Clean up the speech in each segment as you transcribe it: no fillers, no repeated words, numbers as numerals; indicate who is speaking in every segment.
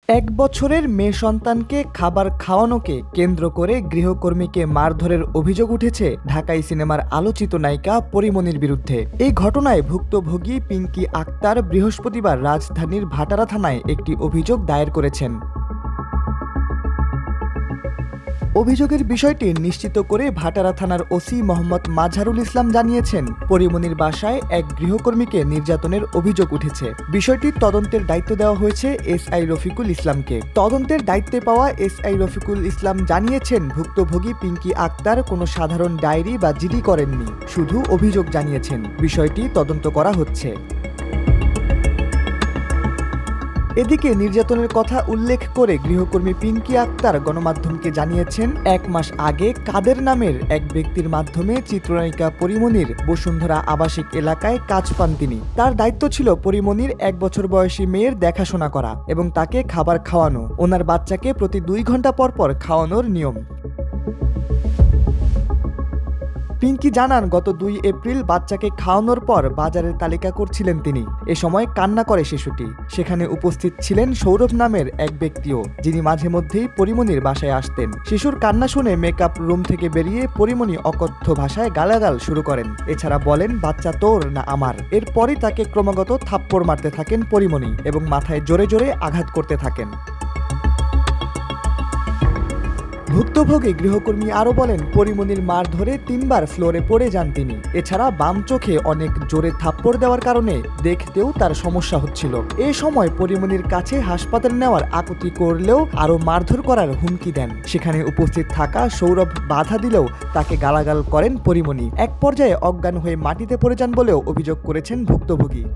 Speaker 1: এক বছরের মেয়ে সন্তানকে খাবার খাওয়ানোকে কেন্দ্র করে গৃহকর্মীকে মারধরের অভিযোগ উঠেছে ঢাকাই সিনেমার আলোচিত নায়িকা পরীমনির বিরুদ্ধে। এই ঘটনায় ভুক্তভোগী পিঙ্কি আক্তার বৃহস্পতিবার রাজধানীর ভাটারা থানায় একটি অভিযোগ দায়ের করেছেন। অভিযোগের বিষয়টি নিশ্চিত করে ভাটারা থানার ওসি মোহাম্মদ মাজহারুল ইসলাম জানিয়েছেন, পরীমনির বাসায় এক গৃহকর্মীকে নির্যাতনের অভিযোগ উঠেছে। বিষয়টি তদন্তের দায়িত্ব দেওয়া হয়েছে এসআই রফিকুল ইসলামকে। তদন্তের দায়িত্বে পাওয়া এসআই রফিকুল ইসলাম জানিয়েছেন, ভুক্তভোগী পিঙ্কি আক্তার কোনো সাধারণ ডায়েরি বা জিডি করেননি, শুধু অভিযোগ জানিয়েছেন। বিষয়টি তদন্ত করা হচ্ছে। এদিকে নির্যাতনের কথা উল্লেখ করে গৃহকর্মী পিঙ্কি আক্তার গণমাধ্যমকে জানিয়েছেন, 1 মাস আগে কাদের নামের এক ব্যক্তির মাধ্যমে চিত্রনায়িকা পরীমনির বসুন্ধরা আবাসিক এলাকায় কাজ পান তিনি। তার দায়িত্ব ছিল পরীমনির 1 বছর বয়সী মেয়ের দেখাশোনা করা এবং তাকে খাবার খাওয়ানো। ওনার বাচ্চাকে প্রতি 2 ঘন্টা পর পর খাওয়ানোর নিয়ম। পিঙ্কি জানান, গত 2 এপ্রিল বাচ্চাকে খাওয়ানোর পর বাজারের তালিকা করছিলেন তিনি। এ সময় কান্না করে শিশুটি। সেখানে উপস্থিত ছিলেন সৌরভ নামের এক ব্যক্তিও, যিনি মাঝে মধ্যেই পরীমনির বাসায় আসতেন। শিশুর কান্না শুনে মেকআপ রুম থেকে বেরিয়ে পরীমনি অকথ্য ভাষায় গালাগাল শুরু করেন। এছাড়া বলেন, বাচ্চা তোর না আমার। এরপরই তাকে ক্রমাগত থাপ্পড় মারতে থাকেন পরীমনি এবং মাথায় জোরে জোরে আঘাত করতে থাকেন। ভুক্তভোগী গৃহকর্মী আরও বলেন, পরীমনির মার ধরে 3 বার ফ্লোরে পড়ে যান তিনি। এছাড়া বাম চোখে অনেক জোরে থাপ্পড় দেওয়ার কারণে দেখতেও তার সমস্যা হচ্ছিল। এ সময় পরীমনির কাছে হাসপাতালে নেওয়ার আকুতি করলেও আরও মারধর করার হুমকি দেন। সেখানে উপস্থিত থাকা সৌরভ বাধা দিলেও তাকে গালাগাল করেন পরীমনি। এক পর্যায়ে অজ্ঞান হয়ে মাটিতে পড়ে যান বলেও অভিযোগ করেছেন ভুক্তভোগী।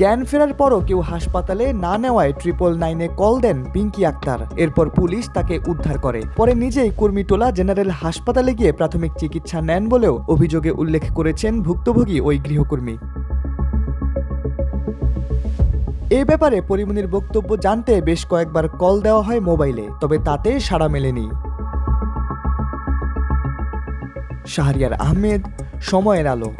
Speaker 1: জ্ঞান ফেরার পরও কেউ হাসপাতালে না নেওয়ায় 999-এ কল দেন পিঙ্কি আক্তার। এরপর পুলিশ তাকে উদ্ধার করে। পরে নিজেই কুর্মিটোলা জেনারেল হাসপাতালে গিয়ে প্রাথমিক চিকিৎসা নেন বলেও অভিযোগে উল্লেখ করেছেন ভুক্তভোগী ওই গৃহকর্মী। এ ব্যাপারে পরীমনির বক্তব্য জানতে বেশ কয়েকবার কল দেওয়া হয় মোবাইলে, তবে তাতে সাড়া মেলেনি। শাহরিয়ার আহমেদ, সময়ের আলো।